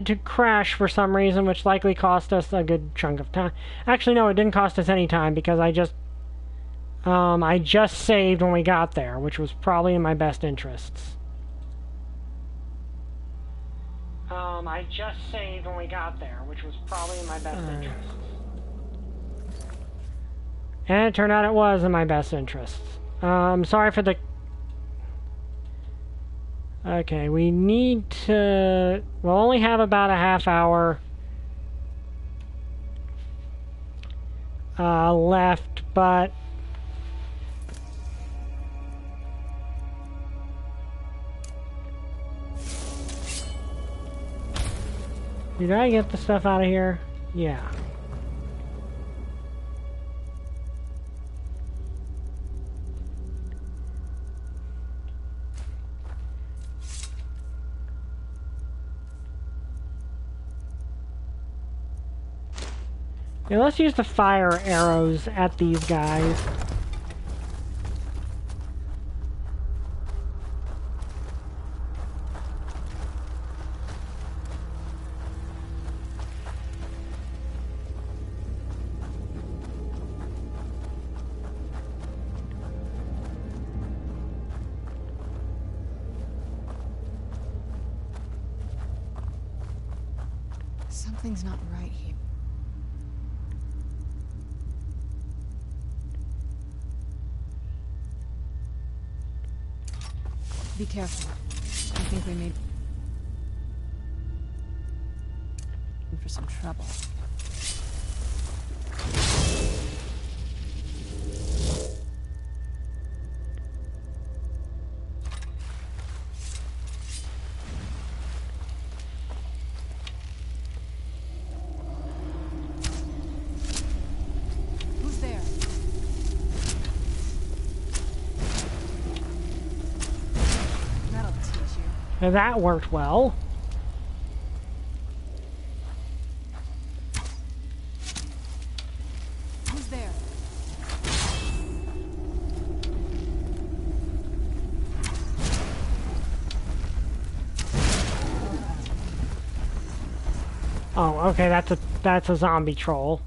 to crash for some reason, which likely cost us a good chunk of time. Actually, no, it didn't cost us any time because I just saved when we got there, which was probably in my best interests. I just saved when we got there, which was probably in my best interests. And it turned out it was in my best interests. Sorry for the... Okay, we need to... We'll only have about a half hour left, but... Did I get the stuff out of here? Yeah. Yeah, let's use the fire arrows at these guys. Something's not right here. Be careful. I think we may in for some trouble. Now that worked well. Who's there? Oh, okay, that's a zombie troll.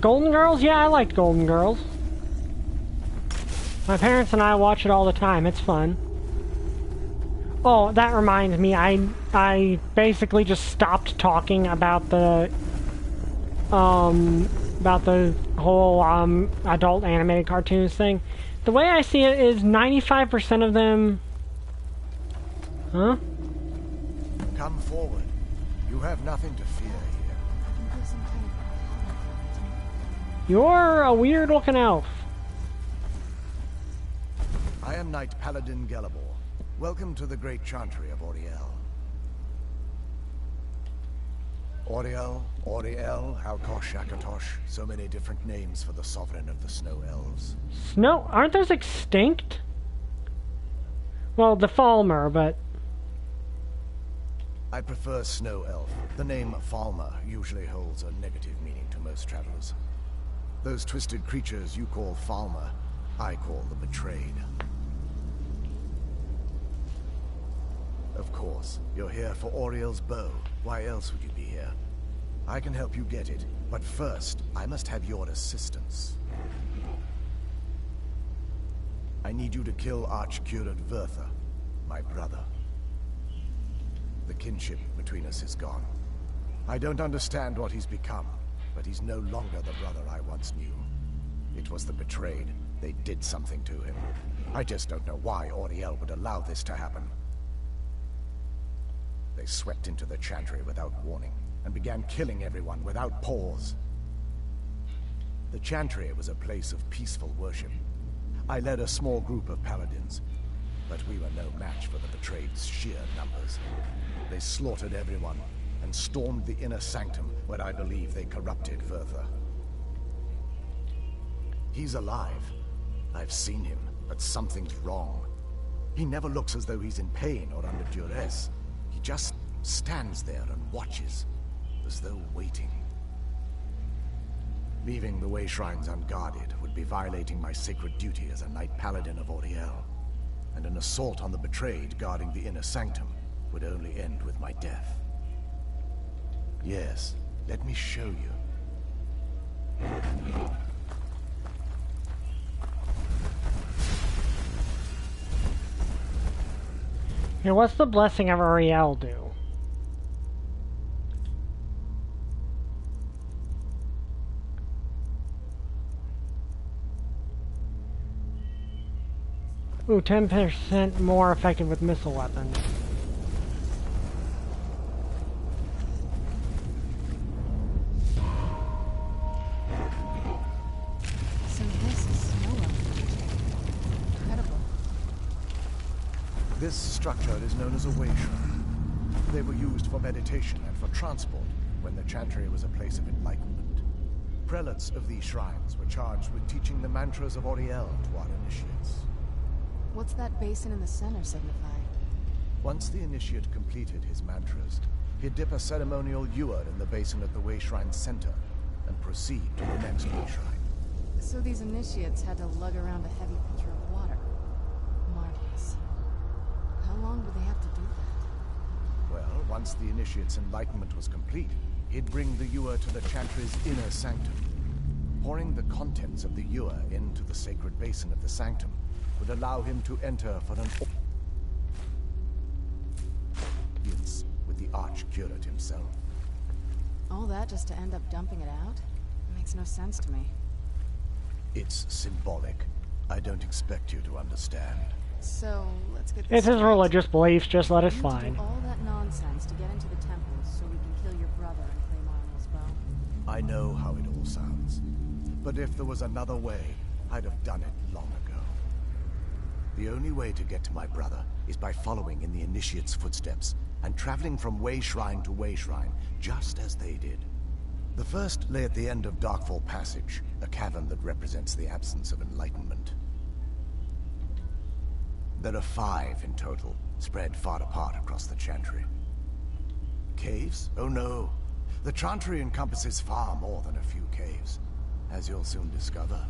Golden Girls? Yeah, I liked Golden Girls. My parents and I watch it all the time. It's fun. Oh, that reminds me. I basically just stopped talking about the whole adult animated cartoons thing. The way I see it is 95% of them... Huh? Come forward. You have nothing to fear here. You're a weird-looking elf. I am Knight Paladin Gelabor. Welcome to the great chantry of Auriel. Auriel, Halkosh, Akatosh, so many different names for the sovereign of the snow elves. Snow? Aren't those extinct? Well, the Falmer, but... I prefer snow elf. The name Falmer usually holds a negative meaning to most travelers. Those twisted creatures you call Falmer, I call the betrayed. Of course, you're here for Auriel's bow. Why else would you be here? I can help you get it, but first, I must have your assistance. I need you to kill Archcurate Vertha, my brother. The kinship between us is gone. I don't understand what he's become, but he's no longer the brother I once knew. It was the betrayed. They did something to him. I just don't know why Auriel would allow this to happen. They swept into the chantry without warning, and began killing everyone without pause. The chantry was a place of peaceful worship. I led a small group of paladins, but we were no match for the betrayed's sheer numbers. They slaughtered everyone, and and stormed the inner sanctum where I believe they corrupted Verther. He's alive. I've seen him, but something's wrong. He never looks as though he's in pain or under duress. He just stands there and watches, as though waiting. Leaving the Way Shrines unguarded would be violating my sacred duty as a Knight Paladin of Auriel, and an assault on the betrayed guarding the inner sanctum would only end with my death. Yes, let me show you. Here, what's the Blessing of Auriel do? Ooh, 10% more effective with missile weapons. So this is snow elf. Incredible. This structure is known as a Way Shrine. They were used for meditation and for transport when the Chantry was a place of enlightenment. Prelates of these shrines were charged with teaching the mantras of Auriel to our initiates. What's that basin in the center signify? Once the initiate completed his mantras, he'd dip a ceremonial ewer in the basin at the Way Shrine's center and proceed to the next Way Shrine. So these initiates had to lug around a heavy pitcher of water. Marvelous. How long would they have to do that? Well, once the initiate's enlightenment was complete, he'd bring the ewer to the Chantry's inner sanctum. Pouring the contents of the ewer into the sacred basin of the sanctum would allow him to enter for an audience with the Arch-Curate himself. All that just to end up dumping it out? It makes no sense to me. It's symbolic. I don't expect you to understand. So, let's get this It's his straight. religious beliefs, just let it You slide. do all that nonsense to get into the temples so we can kill your brother and claim Arnold's bow. I know how it all sounds. But if there was another way, I'd have done it long ago. The only way to get to my brother is by following in the Initiate's footsteps and traveling from Way Shrine to Way Shrine, just as they did. The first lay at the end of Darkfall Passage, a cavern that represents the absence of enlightenment. There are 5 in total, spread far apart across the Chantry. Caves? Oh no. The Chantry encompasses far more than a few caves, as you'll soon discover.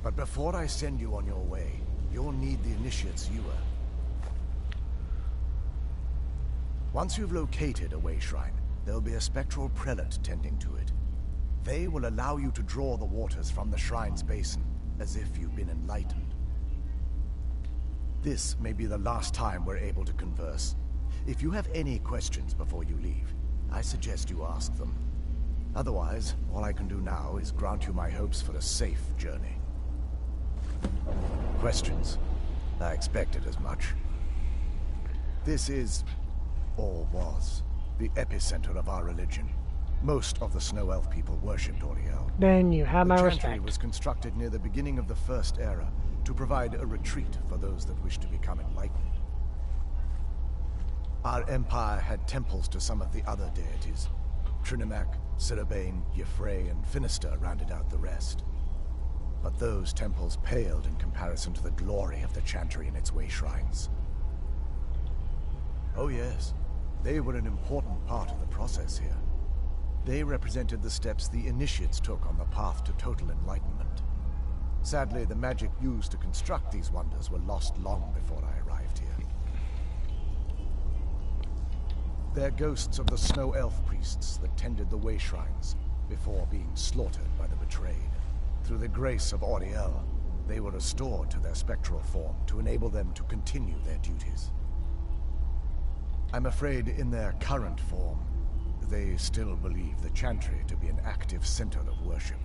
But before I send you on your way, you'll need the Initiate's ewer. Once you've located a Way Shrine, there'll be a spectral prelate tending to it. They will allow you to draw the waters from the shrine's basin, as if you've been enlightened. This may be the last time we're able to converse. If you have any questions before you leave, I suggest you ask them. Otherwise, all I can do now is grant you my hopes for a safe journey. Questions? I expected as much. This is, or was, the epicenter of our religion. Most of the Snow Elf people worshipped Auriel. Then you have my The Chantry respect. was constructed near the beginning of the First Era to provide a retreat for those that wish to become enlightened. Our empire had temples to some of the other deities. Trinimac, Sirabane, Yffrey, and Finister rounded out the rest. But those temples paled in comparison to the glory of the Chantry and its Way Shrines. Oh yes, they were an important part of the process here. They represented the steps the Initiates took on the path to total enlightenment. Sadly, the magic used to construct these wonders were lost long before I arrived here. They're ghosts of the Snow Elf priests that tended the Way Shrines before being slaughtered by the betrayed. Through the grace of Auriel, they were restored to their spectral form to enable them to continue their duties. I'm afraid in their current form, they still believe the Chantry to be an active center of worship.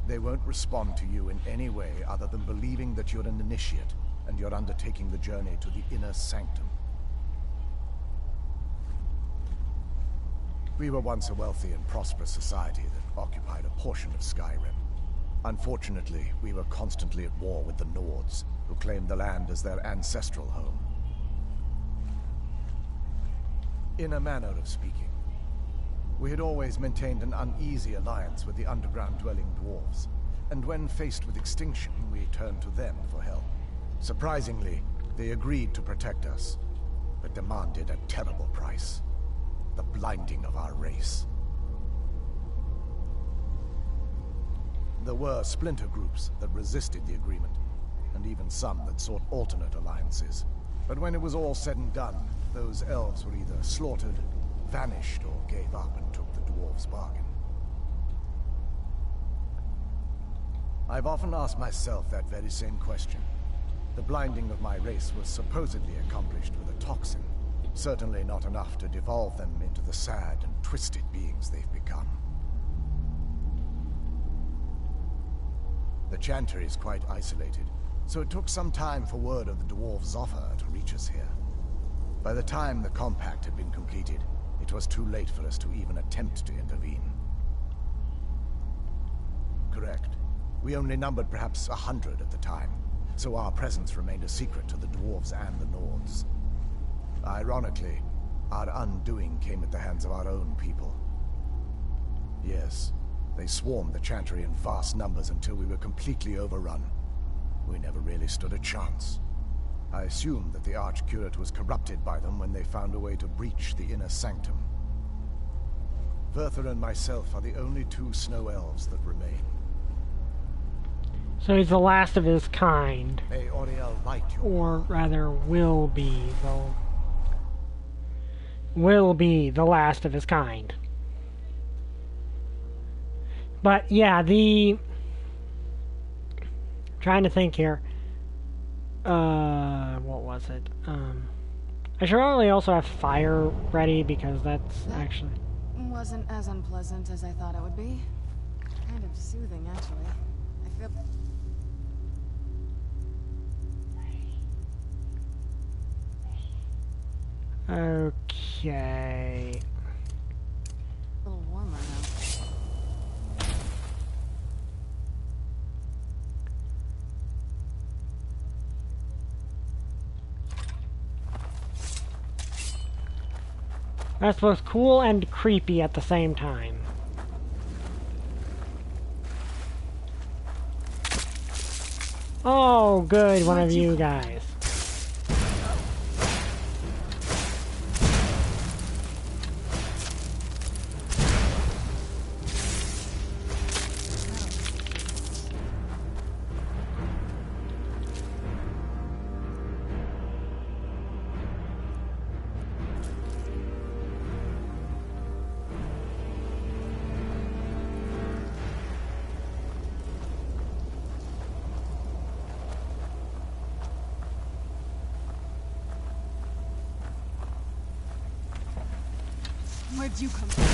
They won't respond to you in any way other than believing that you're an initiate and you're undertaking the journey to the inner sanctum. We were once a wealthy and prosperous society that occupied a portion of Skyrim. Unfortunately, we were constantly at war with the Nords, who claimed the land as their ancestral home. In a manner of speaking, We had always maintained an uneasy alliance with the underground-dwelling dwarves, and when faced with extinction, we turned to them for help. Surprisingly, they agreed to protect us, but demanded a terrible price: the blinding of our race. There were splinter groups that resisted the agreement, and even some that sought alternate alliances. But when it was all said and done, those elves were either slaughtered, vanished, or gave up and took the dwarves' bargain. I've often asked myself that very same question. The blinding of my race was supposedly accomplished with a toxin, certainly not enough to devolve them into the sad and twisted beings they've become. The Chantry is quite isolated, so it took some time for word of the dwarves' offer to reach us here. By the time the compact had been completed, it was too late for us to even attempt to intervene. Correct. We only numbered perhaps 100 at the time, so our presence remained a secret to the dwarves and the Nords. Ironically, our undoing came at the hands of our own people. Yes, they swarmed the Chantry in vast numbers until we were completely overrun. We never really stood a chance. I assumed that the Archcurate was corrupted by them when they found a way to breach the inner sanctum. Verther and myself are the only two snow elves that remain. So he's the last of his kind. May Auriel light you. Or rather, will be, though. Will be the last of his kind. But, yeah, trying to think here. What was it? I should probably also have fire ready, because that's actually... Wasn't as unpleasant as I thought it would be. Kind of soothing, actually. I feel... Okay. A little warmer now. That's both cool and creepy at the same time. Oh, good, one of you guys. Where'd you come from?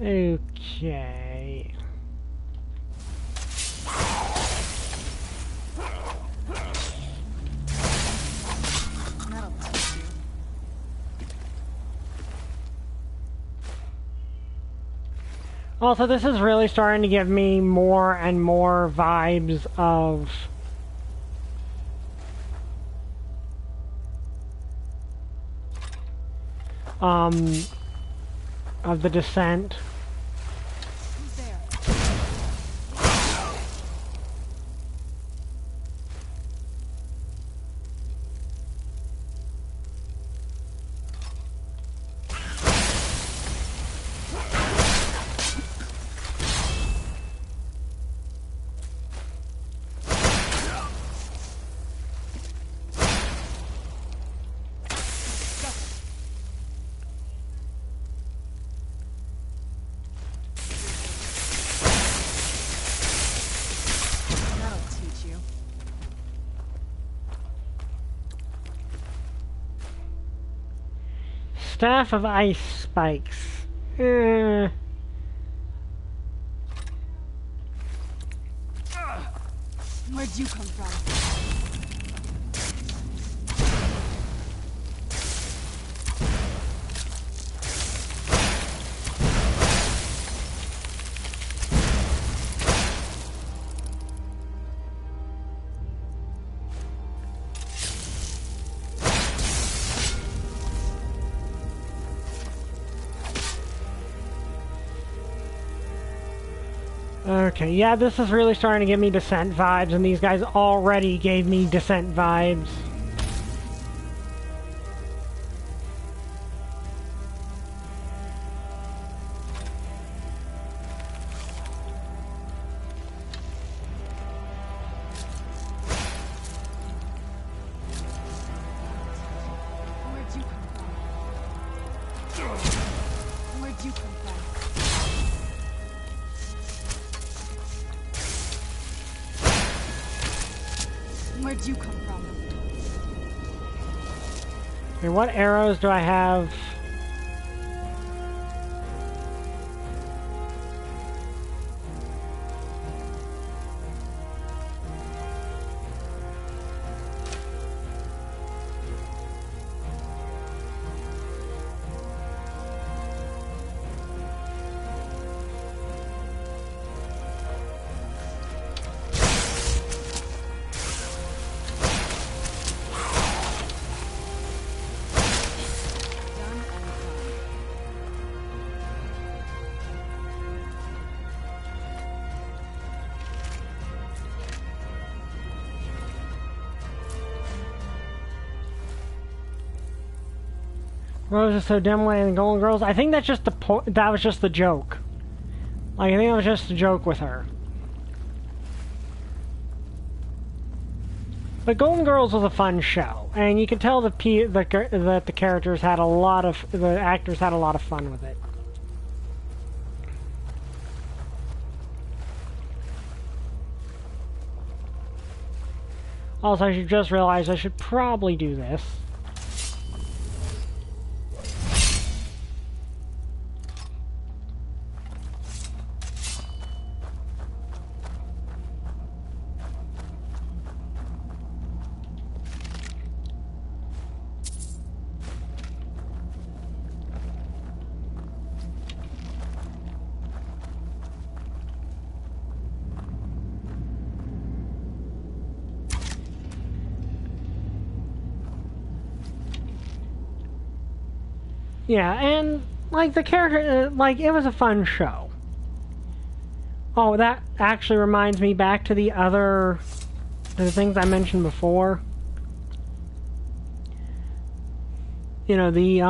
Okay. That'll teach you. Also, this is really starting to give me more and more vibes of the Descent. Who's there? Staff of Ice Spikes. Where'd you come from? Okay, yeah, this is really starting to give me Descent vibes, and these guys already gave me Descent vibes. Where'd you come from? Where'd you come from? Where'd you come from? Okay, what arrows do I have? Rose is so dimly and the Golden Girls. I think that's just that was just the joke. Like, I think that was just a joke with her. But Golden Girls was a fun show, and you could tell that the characters had a lot of the actors had a lot of fun with it. Also, I should just realize I should probably do this. Yeah, and, like, the character, like, it was a fun show. Oh, that actually reminds me back to the things I mentioned before. You know, the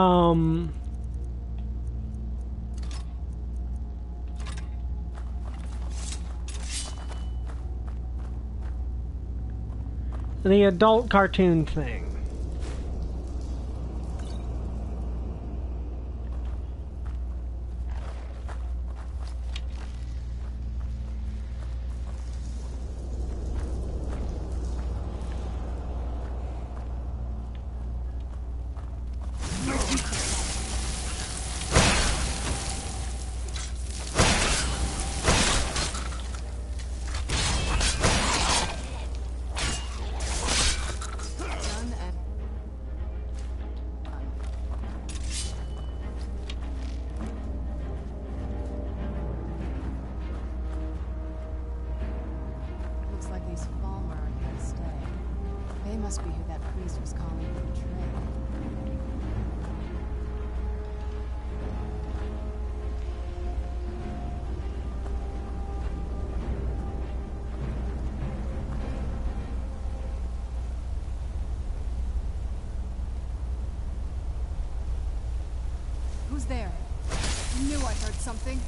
adult cartoon thing. Must be who that priest was calling for the trade. Who's there? I knew I heard something.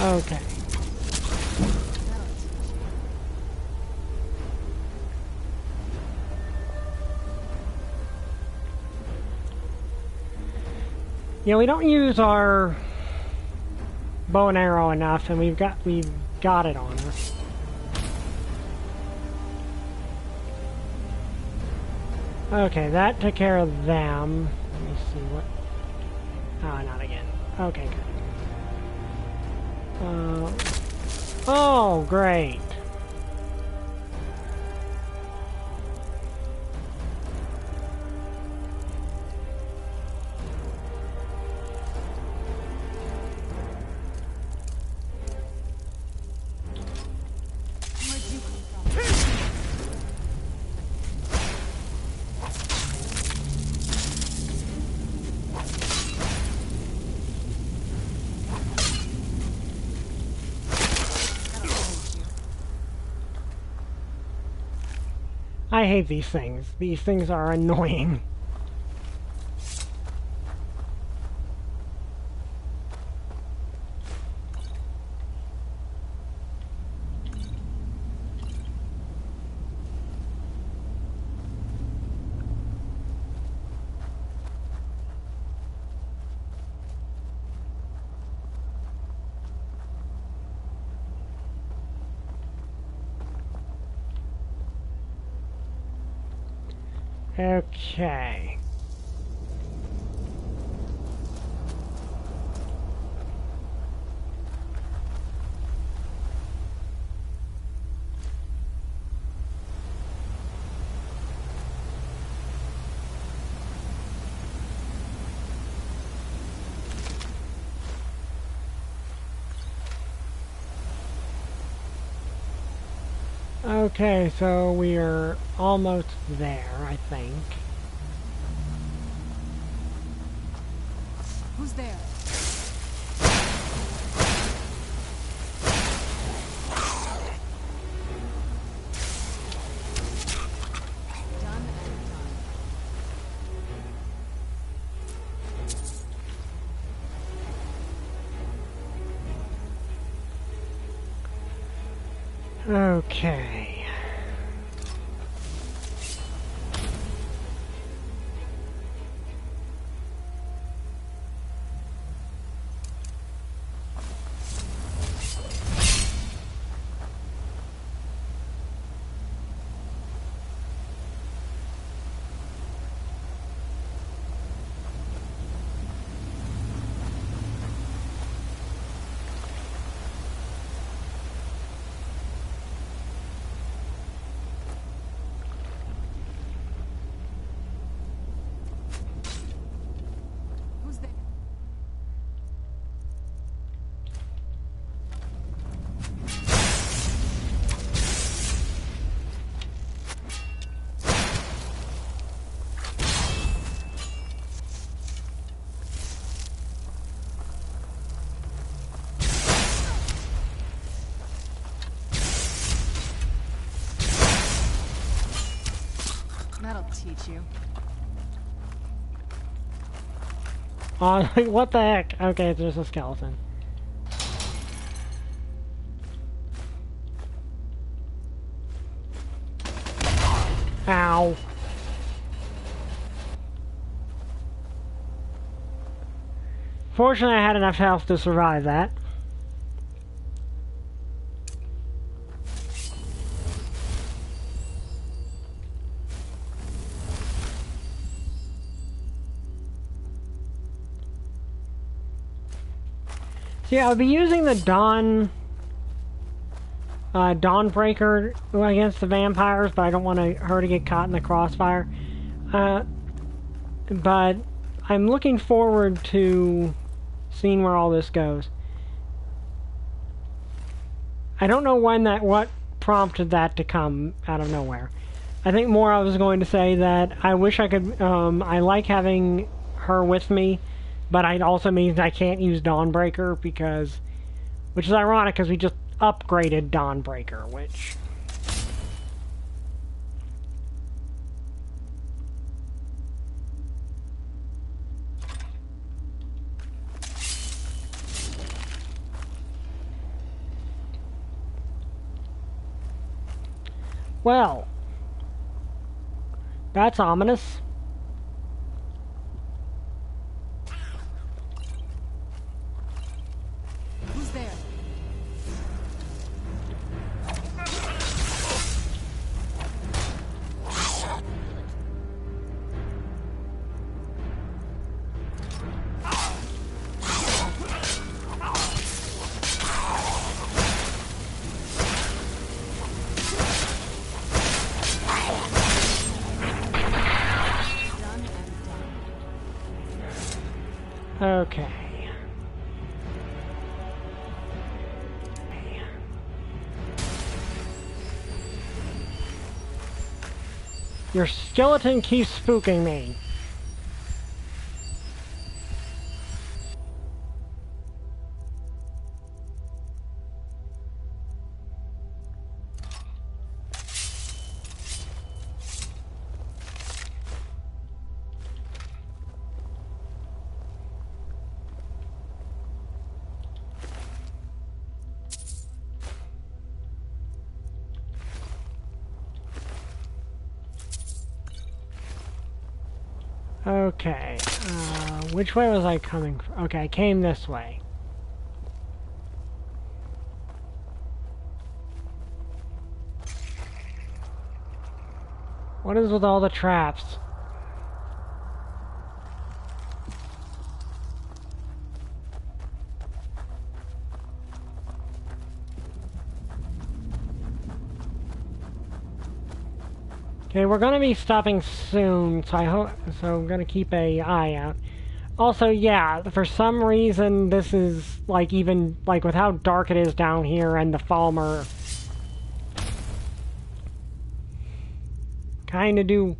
Okay. Yeah, we don't use our bow and arrow enough, and we've got it on us. Okay, that took care of them. Let me see what. Oh, not again. Okay, good. Oh, great. I hate these things. These things are annoying. Okay. Okay, so we are almost there, I think. Who's there? Done and done. Okay. Who's there? That'll teach you. What the heck? Okay, it's just a skeleton. Ow. Fortunately, I had enough health to survive that. So yeah, I'll be using the Dawnbreaker against the vampires, but I don't want her to get caught in the crossfire. But I'm looking forward to seeing where all this goes. I don't know what prompted that to come out of nowhere. I think more I was going to say that I wish I could, I like having her with me, but it also means I can't use Dawnbreaker which is ironic because we just upgraded Dawnbreaker, which... Well, that's ominous. Who's there? Okay. Your skeleton keeps spooking me. Okay, which way was I coming from? Okay, I came this way. What is with all the traps? Okay, we're gonna be stopping soon, so I'm gonna keep an eye out. Also, yeah, for some reason this is like even like with how dark it is down here and the Falmer kind of do.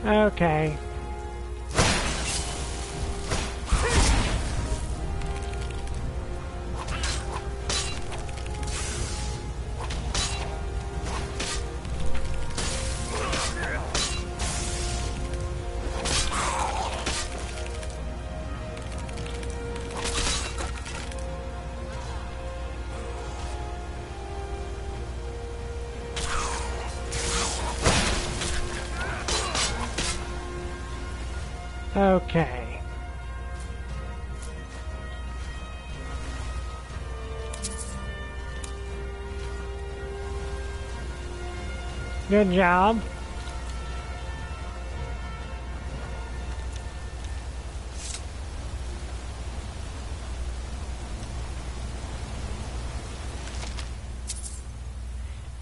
Okay. Okay. Good job.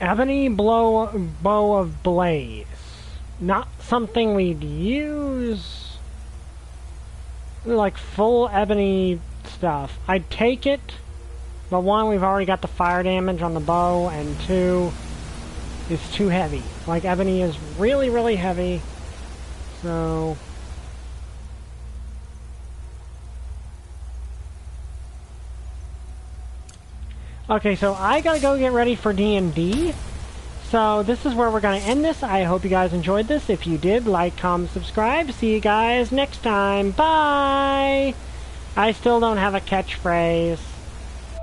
Ebony bow of blaze. Not something we'd use. Like full ebony stuff. I'd take it, but one, we've already got the fire damage on the bow, and two, it's too heavy. Like ebony is really, really heavy, so... Okay, so I gotta go get ready for D&D. So this is where we're going to end this. I hope you guys enjoyed this. If you did, like, comment, subscribe. See you guys next time. Bye! I still don't have a catchphrase.